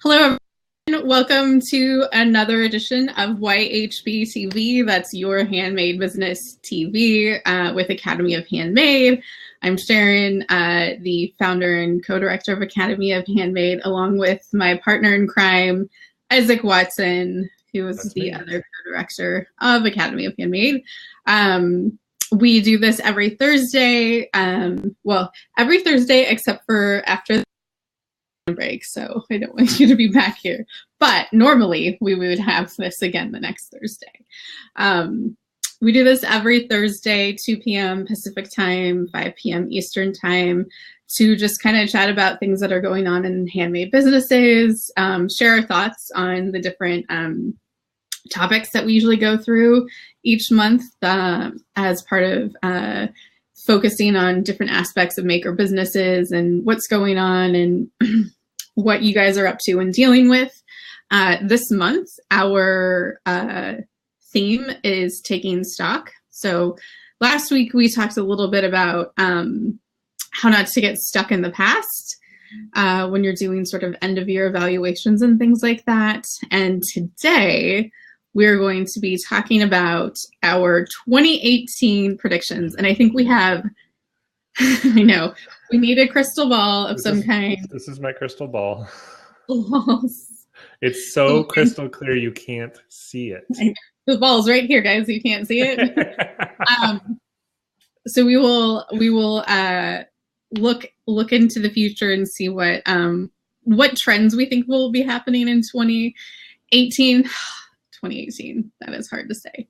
Hello, everyone. Welcome to another edition of YHB TV. That's your Handmade Business TV with Academy of Handmade. I'm Sharon, the founder and co-director of Academy of Handmade, along with my partner in crime, Isaac Watson, who is the other co-director of Academy of Handmade. We do this every Thursday. Every Thursday except for after the break, so I don't want you to be back here. But normally we would have this again the next Thursday. We do this every Thursday, 2 p.m. Pacific time, 5 p.m. Eastern time, to just kind of chat about things that are going on in handmade businesses, share our thoughts on the different topics that we usually go through each month as part of focusing on different aspects of maker businesses and what's going on and what you guys are up to and dealing with. This month, our theme is taking stock. So last week we talked a little bit about how not to get stuck in the past when you're doing sort of end of year evaluations and things like that. And today we're going to be talking about our 2018 predictions. And I think we have, I know, we need a crystal ball of some kind. This is my crystal ball. It's so crystal clear you can't see it. The ball's right here, guys. You can't see it. So we will look into the future and see what trends we think will be happening in 2018. 2018. That is hard to say.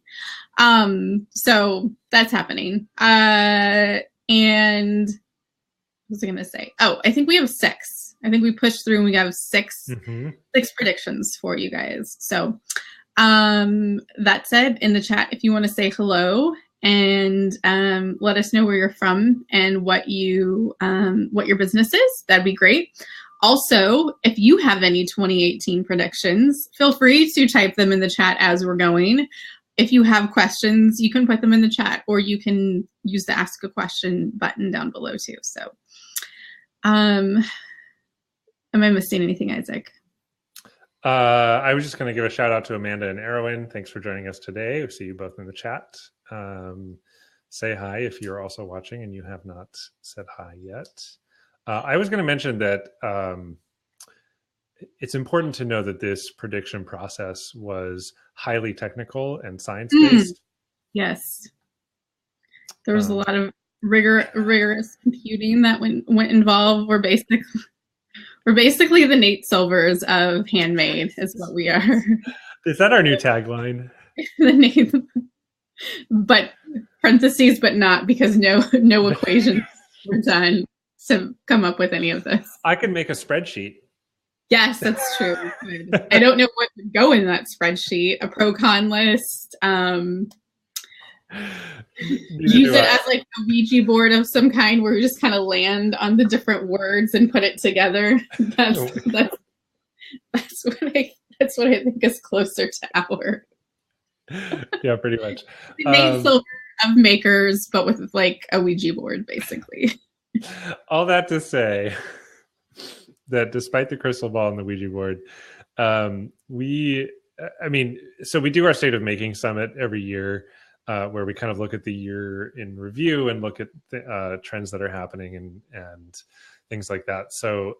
So that's happening. And what was I going to say? Oh, I think we have 6. I think we pushed through and we have 6 predictions for you guys. So that said, in the chat, if you want to say hello and let us know where you're from and what your business is, that'd be great. Also, if you have any 2018 predictions, feel free to type them in the chat as we're going. If you have questions, you can put them in the chat, or you can use the Ask a Question button down below too. So, am I missing anything, Isaac? I was just going to give a shout out to Amanda and Erwin. Thanks for joining us today. We see you both in the chat. Say hi if you're also watching and you have not said hi yet. I was going to mention that it's important to know that this prediction process was highly technical and science-based. Yes. There was a lot of rigorous computing that went involved. We're basically the Nate Silvers of handmade is what we are. Is that our new tagline? The Nate, but parentheses, but not, because no equations were done to come up with any of this. I can make a spreadsheet. Yes, that's true. I don't know what would go in that spreadsheet. A pro-con list. Use it as like a Ouija board of some kind where you just kind of land on the different words and put it together. That's what I think is closer to our. Yeah, pretty much. The Nate Silver of makers, but with like a Ouija board, basically. All that to say that despite the crystal ball and the Ouija board, we do our State of Making Summit every year, where we kind of look at the year in review and look at the, trends that are happening and things like that. So,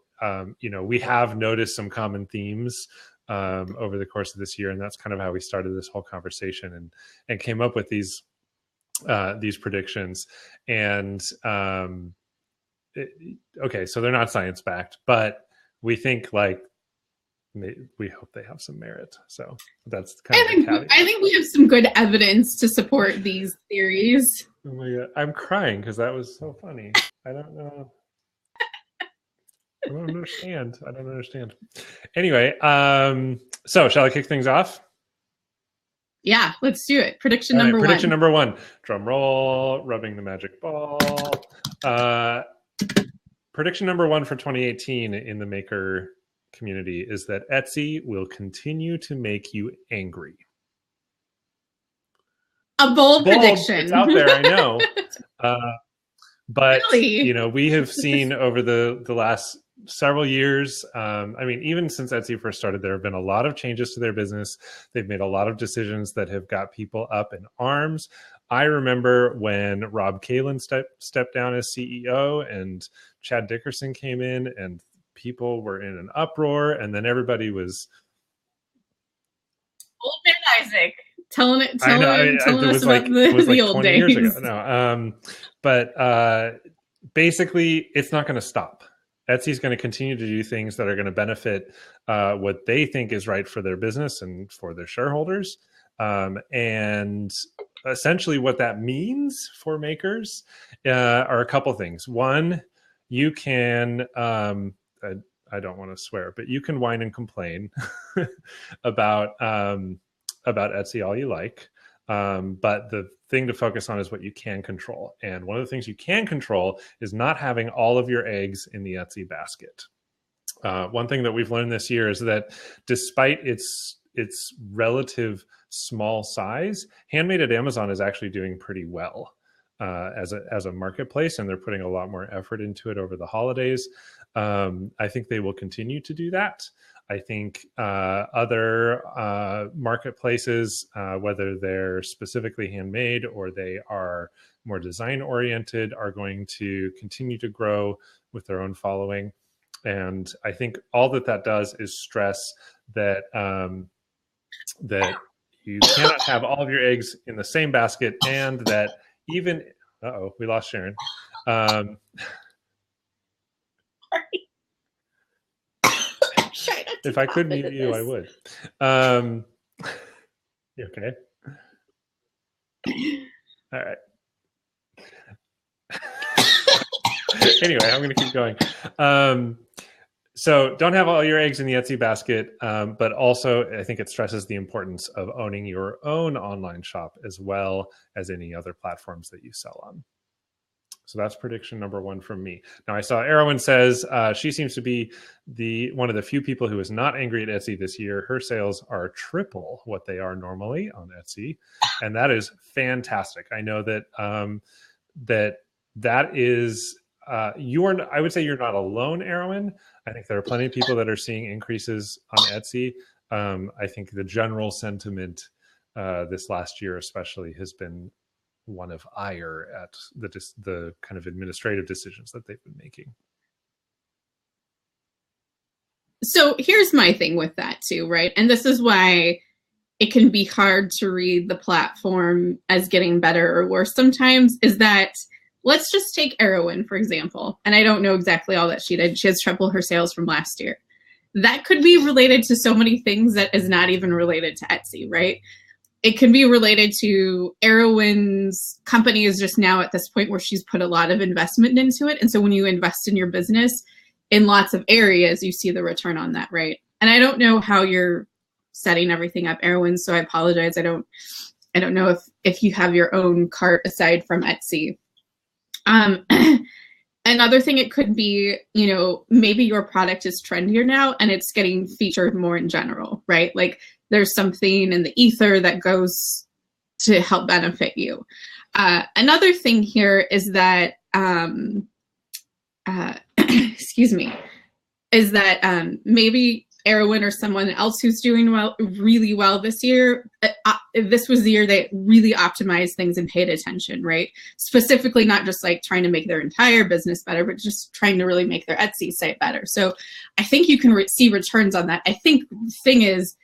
we have noticed some common themes over the course of this year, and that's kind of how we started this whole conversation and came up with these predictions. And okay, so they're not science backed, but we think we hope they have some merit. So that's kind of the caveat. I think we have some good evidence to support these theories. Oh my God, I'm crying because that was so funny. I don't know. I don't understand. Anyway, so shall I kick things off? Yeah, let's do it. Prediction number 1. Prediction number 1. Drum roll, rubbing the magic ball. Prediction number 1 for 2018 in the maker community is that Etsy will continue to make you angry. A bold prediction. It's out there, I know. But really? we have seen over the last several years. I mean, even since Etsy first started, there have been a lot of changes to their business. They've made a lot of decisions that have got people up in arms. I remember when Rob Kalin stepped down as CEO and Chad Dickerson came in, and people were in an uproar, and then everybody was... Old man Isaac telling us about the old 20 days. years ago. No, but basically, it's not going to stop. Etsy's going to continue to do things that are going to benefit what they think is right for their business and for their shareholders. And essentially what that means for makers are a couple things. One, you can, I don't want to swear, but you can whine and complain about Etsy all you like. But the thing to focus on is what you can control. And one of the things you can control is not having all of your eggs in the Etsy basket. One thing that we've learned this year is that despite its relative small size, Handmade at Amazon is actually doing pretty well as a marketplace, and they're putting a lot more effort into it over the holidays. I think they will continue to do that. I think other marketplaces, whether they're specifically handmade or they are more design oriented, are going to continue to grow with their own following. And I think all that does is stress that that you cannot have all of your eggs in the same basket, and that even we lost Sharon. If I could mute you, I would. You okay? All right. Anyway, I'm going to keep going. So don't have all your eggs in the Etsy basket, but also I think it stresses the importance of owning your own online shop as well as any other platforms that you sell on. So that's prediction number one from me. Now I saw Erwin says she seems to be one of the few people who is not angry at Etsy this year. Her sales are triple what they are normally on Etsy, and that is fantastic. I know that that is I would say you're not alone, Erwin. I think there are plenty of people that are seeing increases on Etsy. I think the general sentiment this last year especially has been one of ire at the kind of administrative decisions that they've been making. So here's my thing with that too, right? And this is why it can be hard to read the platform as getting better or worse sometimes, is that let's just take Erwin, for example. And I don't know exactly all that she did. She has triple her sales from last year. That could be related to so many things that is not even related to Etsy, right? It can be related to Erwin's company is just now at this point where she's put a lot of investment into it. And so when you invest in your business in lots of areas, you see the return on that, right? And I don't know how you're setting everything up, Erwin, so I apologize. I don't know if you have your own cart aside from Etsy. Another thing it could be, maybe your product is trendier now and it's getting featured more in general, right? Like there's something in the ether that goes to help benefit you. Another thing here is that, excuse me, is that maybe Erwin or someone else who's doing really well this year, this was the year they really optimized things and paid attention, right? Specifically, not just like trying to make their entire business better, but just trying to really make their Etsy site better. So I think you can see returns on that. I think the thing is,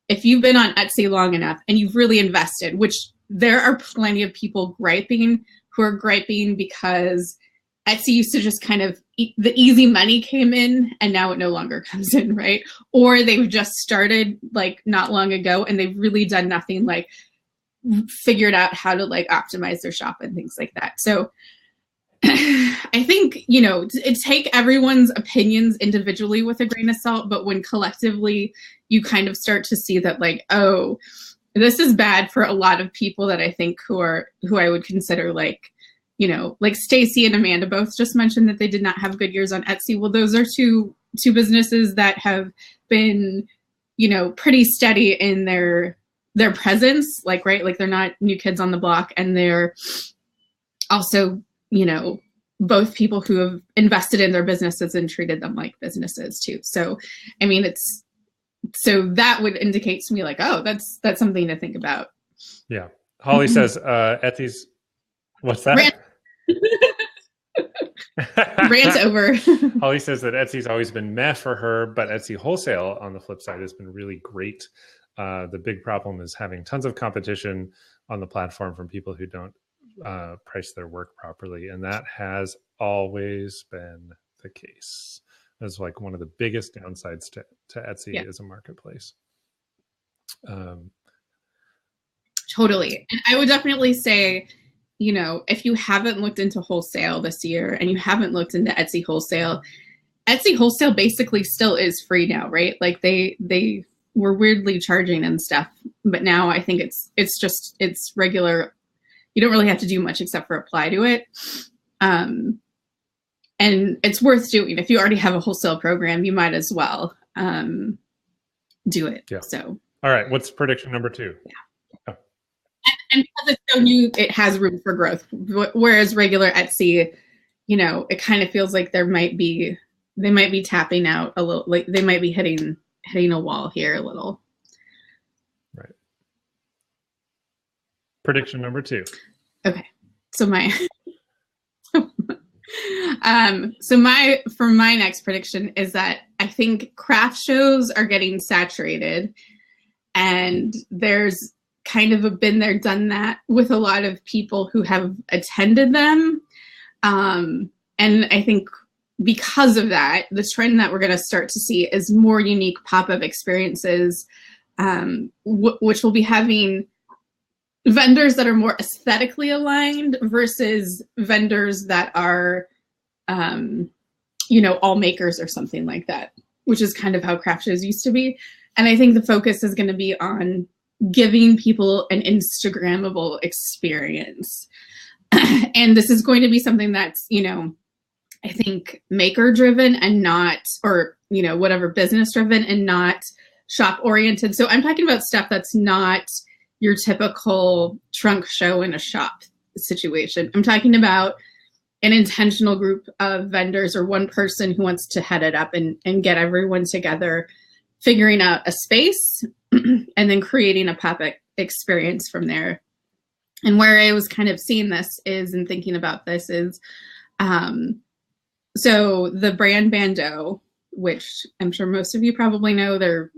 if you've been on Etsy long enough and you've really invested, which there are plenty of people who are griping because Etsy used to just kind of, the easy money came in and now it no longer comes in, right? Or they've just started like not long ago and they've really done nothing, like figured out how to like optimize their shop and things like that. So I think, take everyone's opinions individually with a grain of salt, but when collectively you kind of start to see that like, oh, this is bad for a lot of people that I think who I would consider like, like Stacy and Amanda both just mentioned that they did not have good years on Etsy. Well, those are two businesses that have been, pretty steady in their presence, like, right? Like they're not new kids on the block, and they're also, both people who have invested in their businesses and treated them like businesses too. So, I mean, so that would indicate to me like, oh, that's something to think about. Yeah. Holly says, Etsy's, what's that? Rant over. Holly says that Etsy's always been meh for her, but Etsy wholesale on the flip side has been really great. The big problem is having tons of competition on the platform from people who don't price their work properly. And that has always been the case. That's like one of the biggest downsides to Etsy as a marketplace. Totally. And I would definitely say, you know, if you haven't looked into wholesale this year and you haven't looked into Etsy wholesale basically still is free now, right? Like they were weirdly charging and stuff, but now I think it's regular. You don't really have to do much except for apply to it. And it's worth doing. If you already have a wholesale program, you might as well do it. Yeah. So, all right. What's prediction number 2? Yeah. And because it's so new, it has room for growth. Whereas regular Etsy, you know, it kind of feels like they might be tapping out a little, like they might be hitting a wall here a little. Right. Prediction number 2. Okay. So for my next prediction is that I think craft shows are getting saturated, and there's kind of a been there, done that with a lot of people who have attended them. And I think because of that, the trend that we're going to start to see is more unique pop-up experiences, which will be having vendors that are more aesthetically aligned versus vendors that are, you know, all makers or something like that, which is kind of how craft shows used to be. And I think the focus is going to be on giving people an Instagrammable experience. And this is going to be something that's, you know, I think maker driven and not, or, you know, whatever, business driven and not shop oriented. So I'm talking about stuff that's not your typical trunk show in a shop situation. I'm talking about an intentional group of vendors or one person who wants to head it up and get everyone together, figuring out a space and then creating a pop-up experience from there. And where I was kind of seeing this is, and thinking about this is, so the brand Bando, which I'm sure most of you probably know, their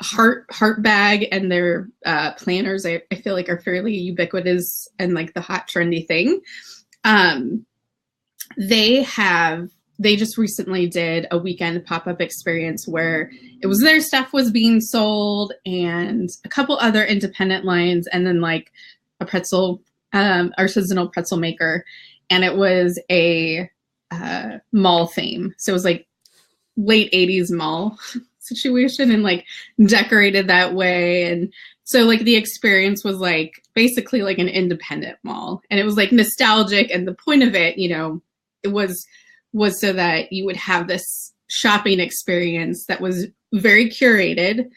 heart bag and their planners, I feel like are fairly ubiquitous and like the hot trendy thing. They just recently did a weekend pop-up experience where it was their stuff was being sold and a couple other independent lines and then like a pretzel, artisanal pretzel maker. And it was a mall theme. So it was like late 80s mall situation and like decorated that way. And so like the experience was like basically like an independent mall. And it was like nostalgic. And the point of it, you know, it was so that you would have this shopping experience that was very curated.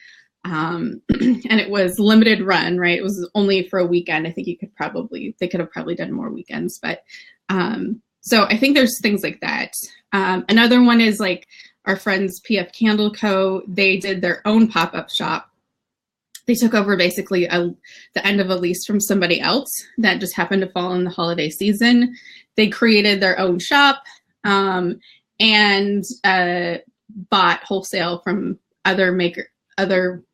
And it was limited run, right? It was only for a weekend. I think they could have probably done more weekends, but, so I think there's things like that. Another one is like our friends PF Candle Co. They did their own pop-up shop. They took over basically the end of a lease from somebody else that just happened to fall in the holiday season. They created their own shop, and bought wholesale from other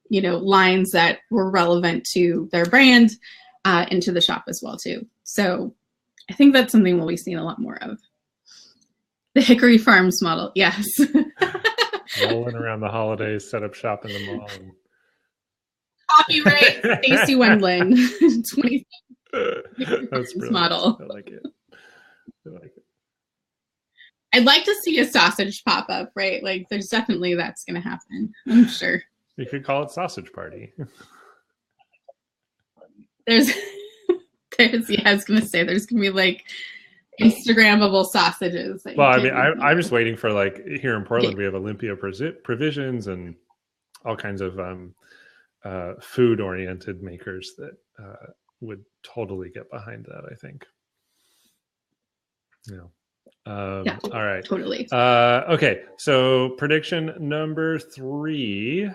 you know, lines that were relevant to their brand into the shop as well too. So I think that's something we'll be seeing a lot more of. The Hickory Farms model, yes. Rolling around the holidays, set up shop in the mall. And... Copyright Stacey Wendland, 20. That's brilliant. Model. I like it. I'd like to see a sausage pop up, right? Like, there's definitely that's going to happen. I'm sure. You could call it Sausage Party. There's yeah, I was going to say there's going to be like Instagrammable sausages. Well, I mean, I'm just waiting for like here in Portland, we have Olympia Provisions and all kinds of food oriented makers that would totally get behind that, I think. Yeah. Yeah, all right. totally. Okay. So prediction number 3,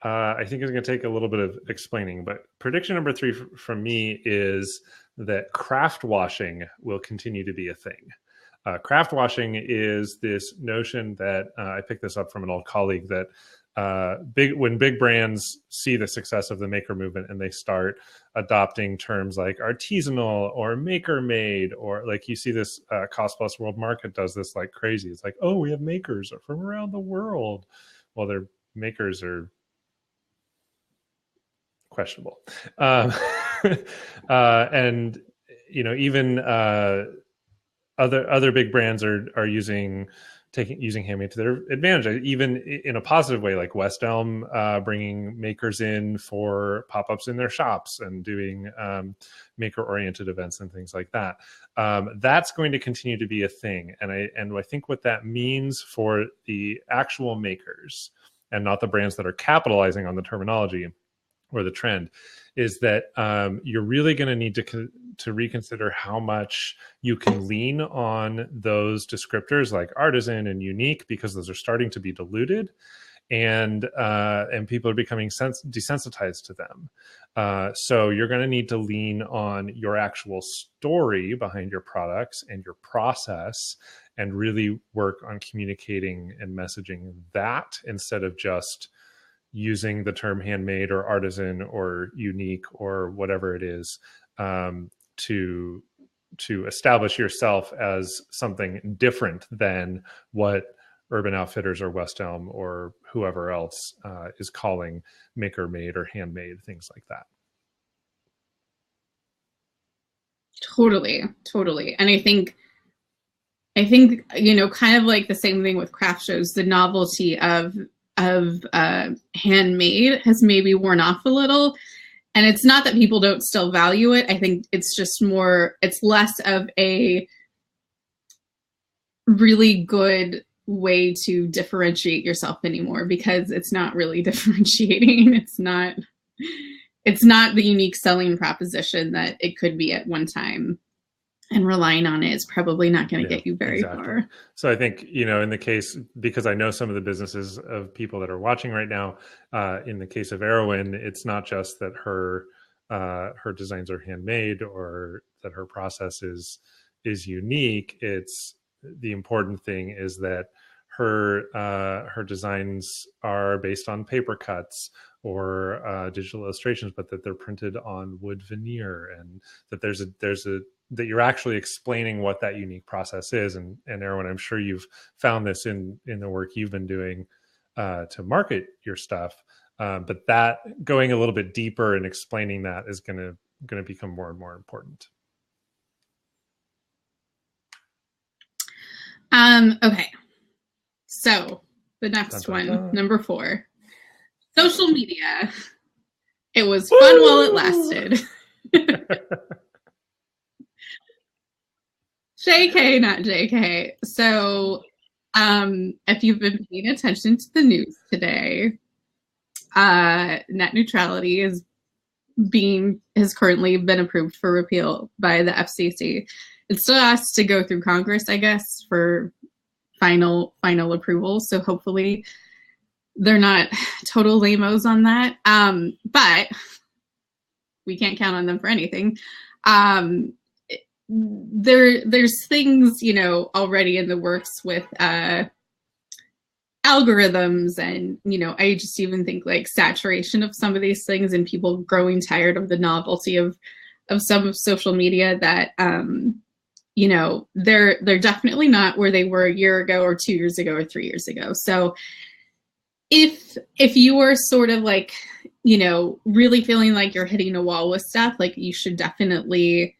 I think is going to take a little bit of explaining, but prediction number 3 from me is that craft washing will continue to be a thing. Craft washing is this notion that I picked this up from an old colleague, that when big brands see the success of the maker movement and they start adopting terms like artisanal or maker made, or like you see this Cost Plus World Market does this like crazy. It's like, oh, we have makers from around the world. Well, their makers are questionable. And, you know, even other big brands are using handmade to their advantage, even in a positive way, like West Elm bringing makers in for pop-ups in their shops and doing maker-oriented events and things like that. That's going to continue to be a thing, and I think what that means for the actual makers and not the brands that are capitalizing on the terminology or the trend is that you're really going to need to reconsider how much you can lean on those descriptors like artisan and unique, because those are starting to be diluted, and people are becoming desensitized to them. So you're going to need to lean on your actual story behind your products and your process, and really work on communicating and messaging that, instead of just using the term handmade or artisan or unique or whatever it is, to establish yourself as something different than what Urban Outfitters or West Elm or whoever else is calling maker made or handmade, things like that. Totally. And I think, you know, kind of like the same thing with craft shows, the novelty of handmade has maybe worn off a little. And it's not that people don't still value it. I think it's just it's less of a really good way to differentiate yourself anymore, because it's not really differentiating. It's not the unique selling proposition that it could be at one time. And relying on it is probably not going to get you very far. So I think, you know, in the case, because I know some of the businesses of people that are watching right now, in the case of Erwin, it's not just that her designs are handmade or that her process is unique. It's the important thing is that her designs are based on paper cuts or digital illustrations, but that they're printed on wood veneer, and that that you're actually explaining what that unique process is. And Erwin, I'm sure you've found this in the work you've been doing to market your stuff. But that going a little bit deeper and explaining that is going to become more and more important. Okay. So the next one, number 4, social media. It was fun while it lasted. JK, not JK. So if you've been paying attention to the news today, net neutrality has currently been approved for repeal by the FCC. It still has to go through Congress, I guess, for final approval. So hopefully they're not total lamos on that. But we can't count on them for anything. There's things, you know, already in the works with algorithms, and, you know, I just even think like saturation of some of these things and people growing tired of the novelty of some of social media, that you know, they're definitely not where they were a year ago or 2 years ago or 3 years ago. So if you are sort of like, you know, really feeling like you're hitting a wall with stuff, like you should definitely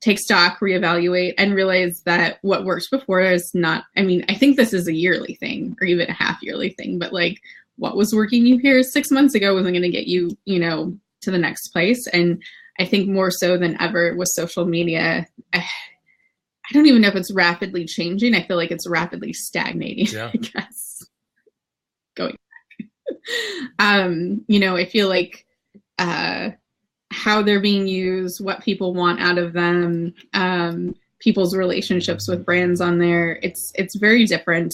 take stock, reevaluate, and realize that what worked before is not, I mean, I think this is a yearly thing or even a half yearly thing, but like what was working you here 6 months ago wasn't going to get you, you know, to the next place. And I think more so than ever with social media, I don't even know if it's rapidly changing. I feel like it's rapidly stagnating, I guess. Going back. You know, I feel like how they're being used, what people want out of them, people's relationships with brands on there. It's very different,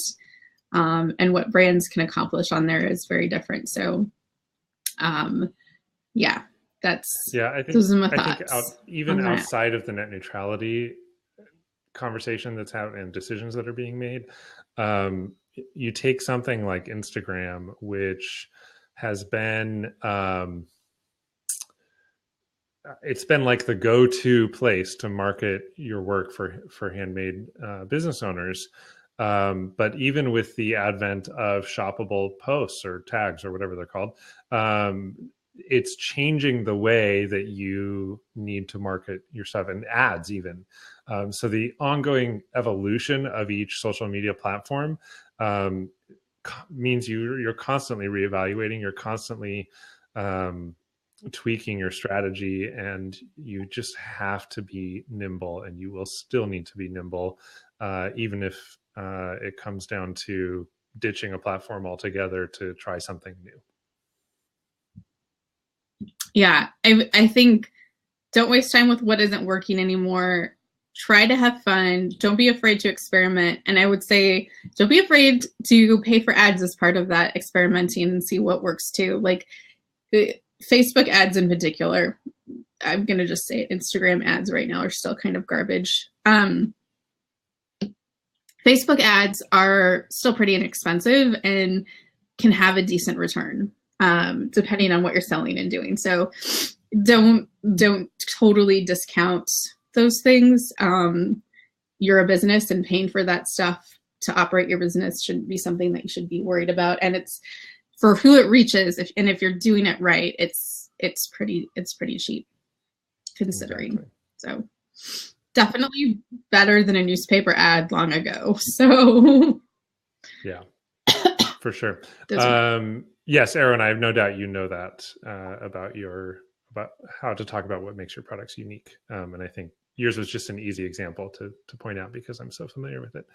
and what brands can accomplish on there is very different. So, yeah, those are my thoughts. Even outside of the net neutrality conversation that's out and decisions that are being made, you take something like Instagram, which has been it's been like the go-to place to market your work for handmade business owners. But even with the advent of shoppable posts or tags or whatever they're called, it's changing the way that you need to market your stuff, and ads even. So the ongoing evolution of each social media platform means you're constantly reevaluating, you're constantly tweaking your strategy, and you just have to be nimble, and you will still need to be nimble, even if it comes down to ditching a platform altogether to try something new. Yeah, I think don't waste time with what isn't working anymore. Try to have fun. Don't be afraid to experiment. And I would say, don't be afraid to pay for ads as part of that experimenting and see what works too. Like Facebook ads in particular, I'm going to just say Instagram ads right now are still kind of garbage. Facebook ads are still pretty inexpensive and can have a decent return, depending on what you're selling and doing. So don't totally discount those things. You're a business, and paying for that stuff to operate your business shouldn't be something that you should be worried about. And it's for who it reaches. If you're doing it right, it's pretty cheap considering. Exactly. So definitely better than a newspaper ad long ago. So yeah, for sure. Yes, Aaron, I have no doubt you know that about how to talk about what makes your products unique. And I think yours was just an easy example to point out because I'm so familiar with it.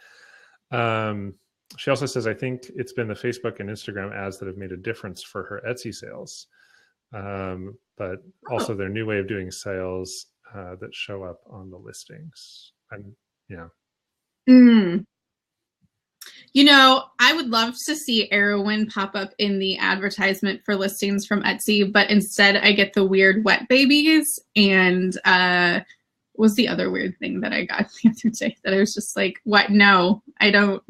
She also says, I think it's been the Facebook and Instagram ads that have made a difference for her Etsy sales, but also their new way of doing sales that show up on the listings. And yeah. You know, I would love to see Arrowin pop up in the advertisement for listings from Etsy, but instead I get the weird wet babies and was the other weird thing that I got the other day that I was just like, what? No, I don't.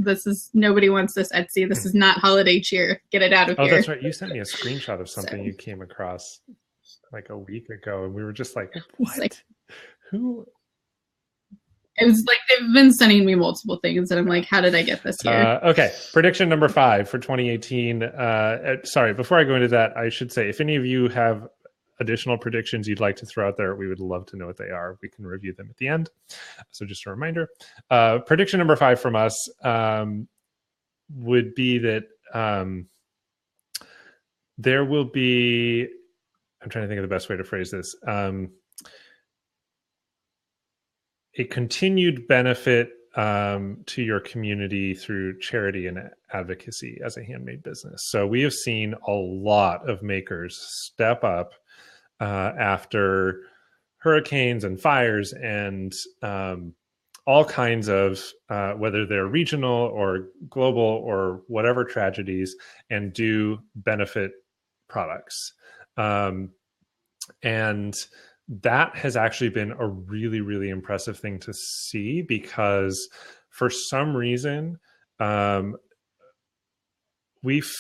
Nobody wants this Etsy. This is not holiday cheer. Get it out of here. Oh, that's right. You sent me a screenshot of something you came across like a week ago, and we were just like, what? Like, who? It was like they've been sending me multiple things, and I'm like, how did I get this here? Okay, prediction number 5 for 2018. Sorry, before I go into that, I should say, if any of you have additional predictions you'd like to throw out there, we would love to know what they are. We can review them at the end. So just a reminder. Prediction number 5 from us would be that there will be, I'm trying to think of the best way to phrase this, a continued benefit to your community through charity and advocacy as a handmade business. So we have seen a lot of makers step up after hurricanes and fires and all kinds of, whether they're regional or global or whatever tragedies, and do benefit products. And that has actually been a really, really impressive thing to see, because for some reason, we've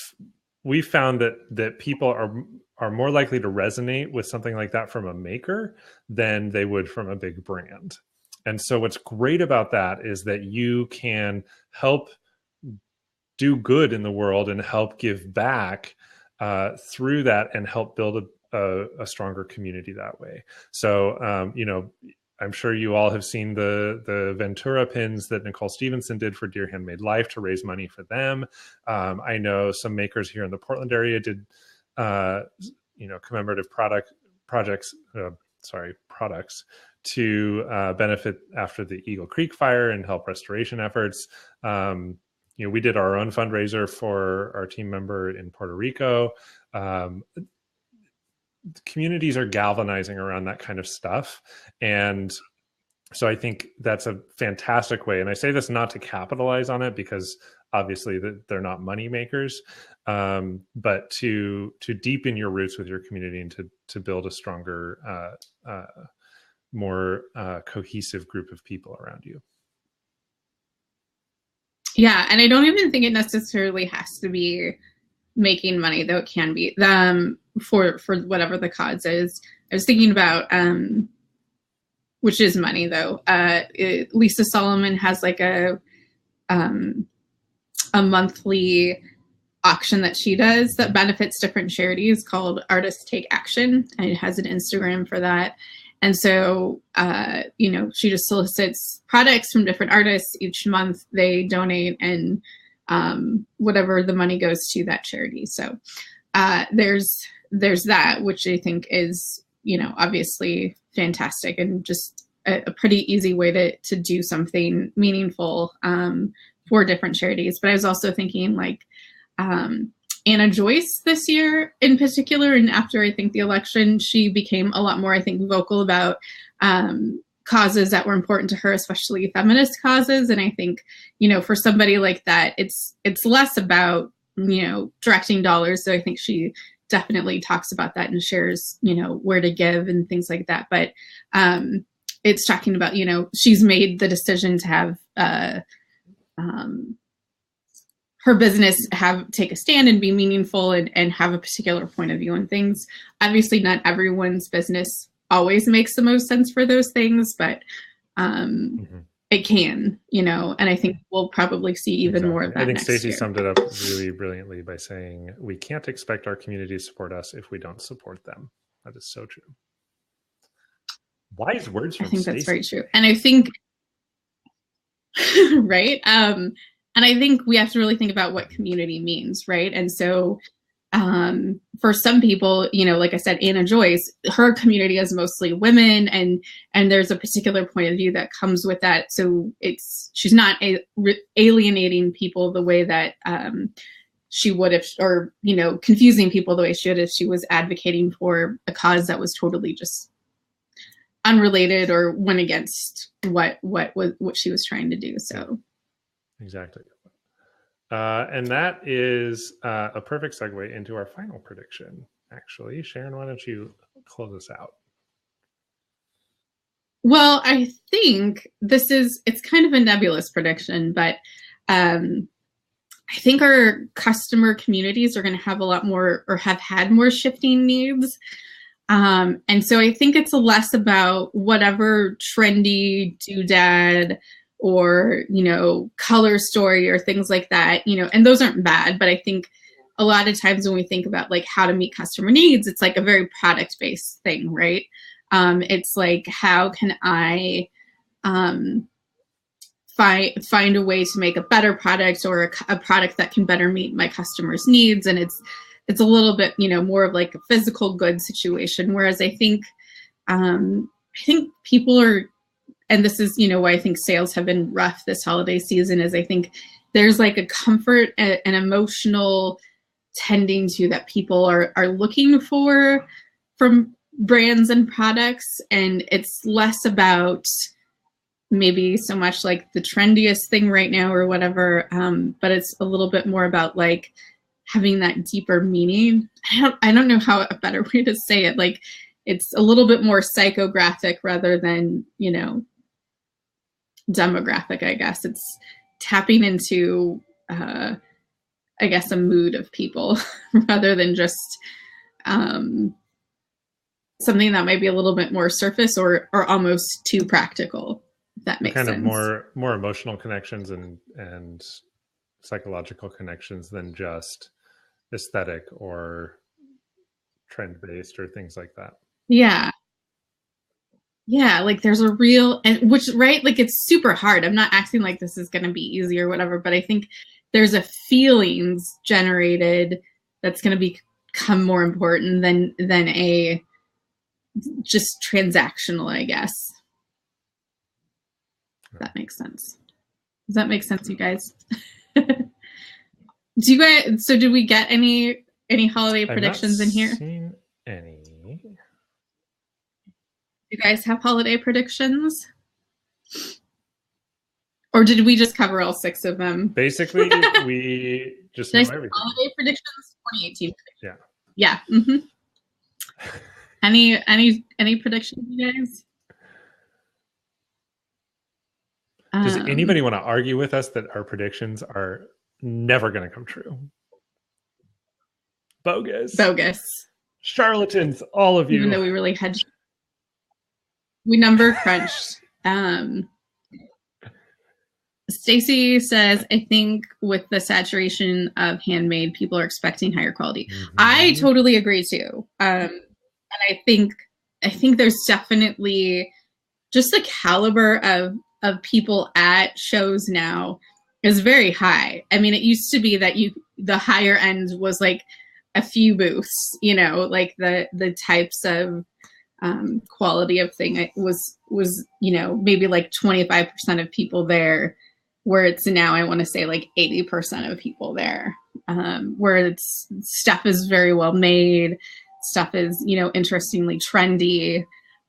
found that people are more likely to resonate with something like that from a maker than they would from a big brand. And so what's great about that is that you can help do good in the world and help give back through that, and help build a stronger community that way. So, you know, I'm sure you all have seen the Ventura pins that Nicole Stevenson did for Dear Handmade Life to raise money for them. I know some makers here in the Portland area did, commemorative products to benefit after the Eagle Creek fire and help restoration efforts. We did our own fundraiser for our team member in Puerto Rico. Communities are galvanizing around that kind of stuff. And So I think that's a fantastic way. And I say this not to capitalize on it, because obviously they're not money makers, but to deepen your roots with your community and to build a stronger, more cohesive group of people around you. Yeah, and I don't even think it necessarily has to be making money, though it can be for whatever the cause is. I was thinking about which is money, though. Lisa Solomon has like a monthly auction that she does that benefits different charities called Artists Take Action, and it has an Instagram for that. And so, she just solicits products from different artists each month. They donate, and whatever the money goes to that charity. So there's that, which I think is, obviously fantastic, and just a pretty easy way to do something meaningful for different charities. But I was also thinking like Anna Joyce this year in particular, and after I think the election, she became a lot more, I think, vocal about causes that were important to her, especially feminist causes. And I think, for somebody like that, it's less about, directing dollars. So I think she definitely talks about that and shares, where to give and things like that. But it's talking about, she's made the decision to have her business take a stand and be meaningful and have a particular point of view on things. Obviously, not everyone's business always makes the most sense for those things, but it can, and I think we'll probably see even more of that. I think Stacey Stacey summed it up really brilliantly by saying, we can't expect our community to support us if we don't support them. That is so true. Wise words from Stacey. I think that's very true. And I think, right? And I think we have to really think about what community means, right? And so for some people, like I said, Anna Joyce, her community is mostly women, and there's a particular point of view that comes with that. So she's not alienating people the way that she would if, or, confusing people the way she would if she was advocating for a cause that was totally just unrelated or went against what she was trying to do. So. Exactly. And that is a perfect segue into our final prediction, actually. Sharon, why don't you close us out? Well, I think it's kind of a nebulous prediction, but I think our customer communities are going to have a lot more, or have had more, shifting needs. And so I think it's less about whatever trendy doodad or, color story or things like that, and those aren't bad. But I think a lot of times when we think about like how to meet customer needs, it's like a very product-based thing, right? It's like, how can I find a way to make a better product, or a product that can better meet my customers' needs? And it's a little bit, more of like a physical good situation. Whereas I think people are, and this is, why I think sales have been rough this holiday season, is I think there's like a comfort and emotional tending to that people are looking for from brands and products. And it's less about maybe so much like the trendiest thing right now or whatever, but it's a little bit more about like having that deeper meaning. I don't know how a better way to say it. Like, it's a little bit more psychographic rather than, demographic, I guess. It's tapping into, I guess, a mood of people rather than just something that might be a little bit more surface or almost too practical, if that makes sense. Kind of more emotional connections and psychological connections than just aesthetic or trend-based or things like that. Yeah. Yeah, like there's a real, and which, right, like it's super hard. I'm not acting like this is going to be easy or whatever, but I think there's a feelings generated that's going to become more important than a just transactional, I guess. If that makes sense. Does that make sense, you guys? So did we get any holiday predictions in here? Seen any. You guys have holiday predictions? Or did we just cover all 6 of them? Basically, we just know everything. Holiday predictions, 2018. Yeah. Yeah. Mm-hmm. Any predictions, you guys? Does anybody want to argue with us that our predictions are never going to come true? Bogus. Charlatans, all of you. Even though we really had, we number crunched. Stacy says, I think with the saturation of handmade, people are expecting higher quality. Mm-hmm. I totally agree too. And I think there's definitely just the caliber of people at shows now is very high. I mean, it used to be that the higher end was like a few booths, you know, like the types of quality of thing was, you know, maybe like 25% of people there, where it's now, I want to say like 80% of people there, where stuff is very well made. Stuff is, you know, interestingly trendy.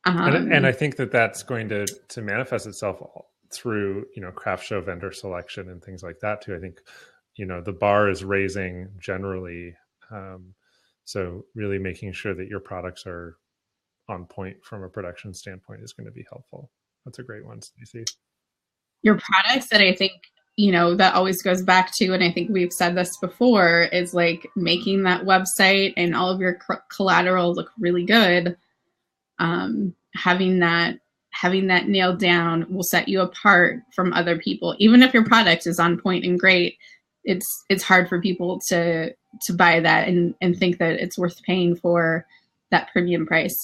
And I think that's going to manifest itself through, you know, craft show vendor selection and things like that too. I think, you know, the bar is raising generally. So really making sure that your products are on point from a production standpoint is going to be helpful. That's a great one, Stacey. Your products that I think, you know, that always goes back to, and I think we've said this before, is like making that website and all of your collateral look really good. Having that nailed down will set you apart from other people. Even if your product is on point and great, it's hard for people to buy that and think that it's worth paying for that premium price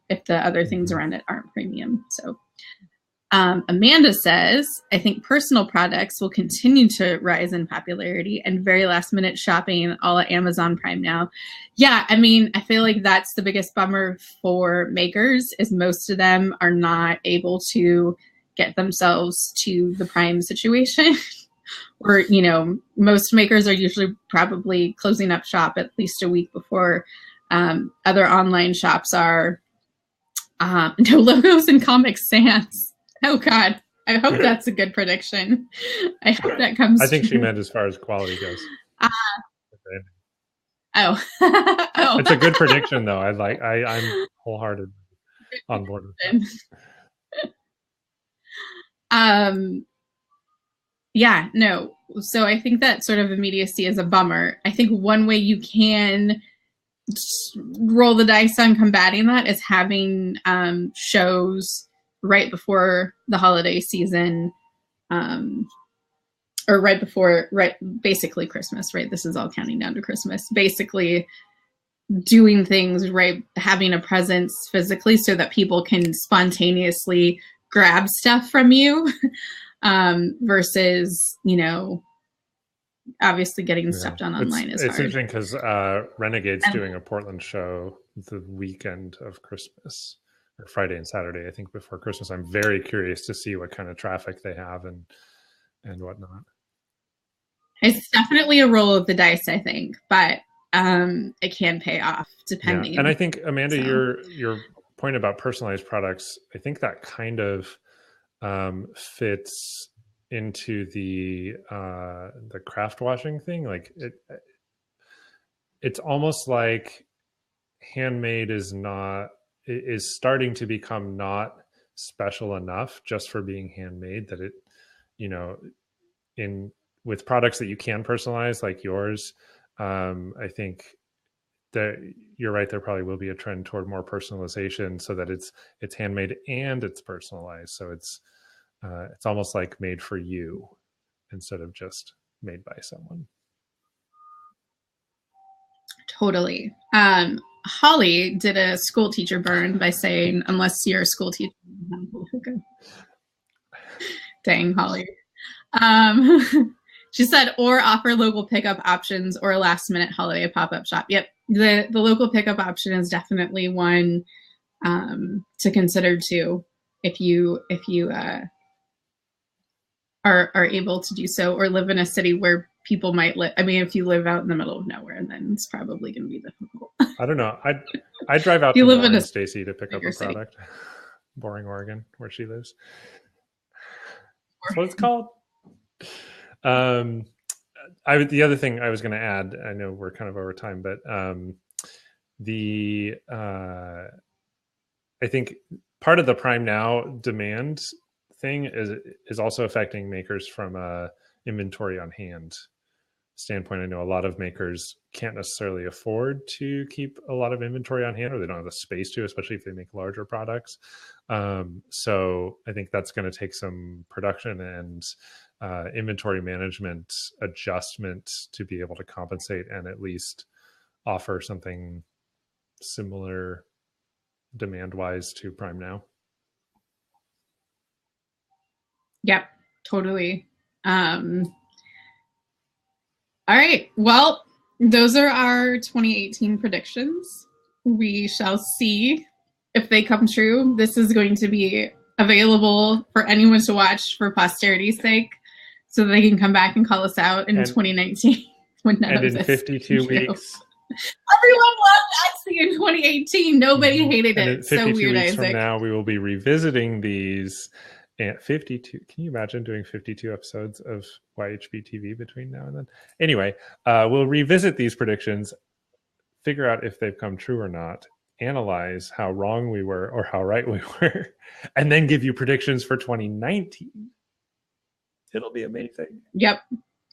if the other things around it aren't premium. So Amanda says, I think personal products will continue to rise in popularity and very last minute shopping all at Amazon Prime now. Yeah, I mean, I feel like that's the biggest bummer for makers is most of them are not able to get themselves to the Prime situation. Or, you know, most makers are usually probably closing up shop at least a week before other online shops are. No logos and Comic Sans. Oh God, I hope that's a good prediction. I hope that comes. I think true. She meant as far as quality goes. Oh, it's a good prediction though. I'm wholehearted on board with that. Yeah, no. So I think that sort of immediacy is a bummer. I think one way you can roll the dice on combating that is having shows right before the holiday season, or basically Christmas, right? This is all counting down to Christmas. Basically doing things right, having a presence physically so that people can spontaneously grab stuff from you versus, you know, obviously getting stuff done online is hard. It's interesting because Renegade's doing a Portland show the weekend of Christmas, or Friday and Saturday, I think, before Christmas. I'm very curious to see what kind of traffic they have and whatnot. It's definitely a roll of the dice, I think, but it can pay off depending. Yeah. And I think, Amanda, your point about personalized products, I think that kind of fits into the craft washing thing. Like it's almost like handmade is starting to become not special enough just for being handmade, that it, you know, with products that you can personalize like yours, I think that you're right, there probably will be a trend toward more personalization so that it's handmade and it's personalized. So it's almost like made for you instead of just made by someone. Totally. Holly did a school teacher burn by saying, unless you're a school teacher. Dang, Holly. She said, or offer local pickup options or a last minute holiday pop-up shop. Yep. The local pickup option is definitely one to consider too, if you are able to do so, or live in a city where people might live. I mean, if you live out in the middle of nowhere, then it's probably going to be difficult. I don't know. I drive out to Boring, Stacy, to pick up a product. Boring, Oregon, where she lives. That's what it's called. The other thing I was going to add, I know we're kind of over time, but I think part of the Prime Now demand thing is also affecting makers from a inventory on hand standpoint. I know a lot of makers can't necessarily afford to keep a lot of inventory on hand, or they don't have the space to, especially if they make larger products. So I think that's going to take some production and inventory management adjustment to be able to compensate and at least offer something similar demand wise to Prime Now. Yep, totally. All right. Well, those are our 2018 predictions. We shall see if they come true. This is going to be available for anyone to watch for posterity's sake, so they can come back and call us out in 2019 when none of this. And in 52 weeks. Everyone loved Etsy in 2018. Nobody hated it. It's so weird, weeks Isaac. From now, we will be revisiting these at 52. Can you imagine doing 52 episodes of YHB TV between now and then? Anyway, we'll revisit these predictions, figure out if they've come true or not, analyze how wrong we were or how right we were, and then give you predictions for 2019. It'll be amazing. Yep.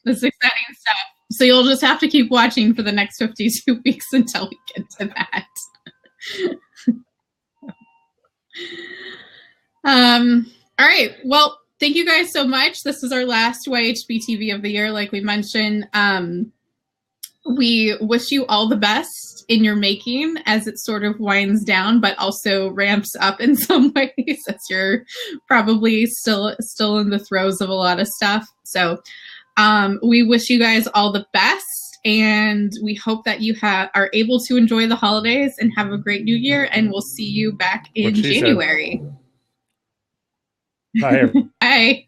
This is exciting stuff. So you'll just have to keep watching for the next 52 weeks until we get to that. All right. Well, thank you guys so much. This is our last YHB TV of the year, like we mentioned. We wish you all the best in your making as it sort of winds down, but also ramps up in some ways as you're probably still in the throes of a lot of stuff. So we wish you guys all the best, and we hope that you are able to enjoy the holidays and have a great new year, and we'll see you back in January. Bye. Bye.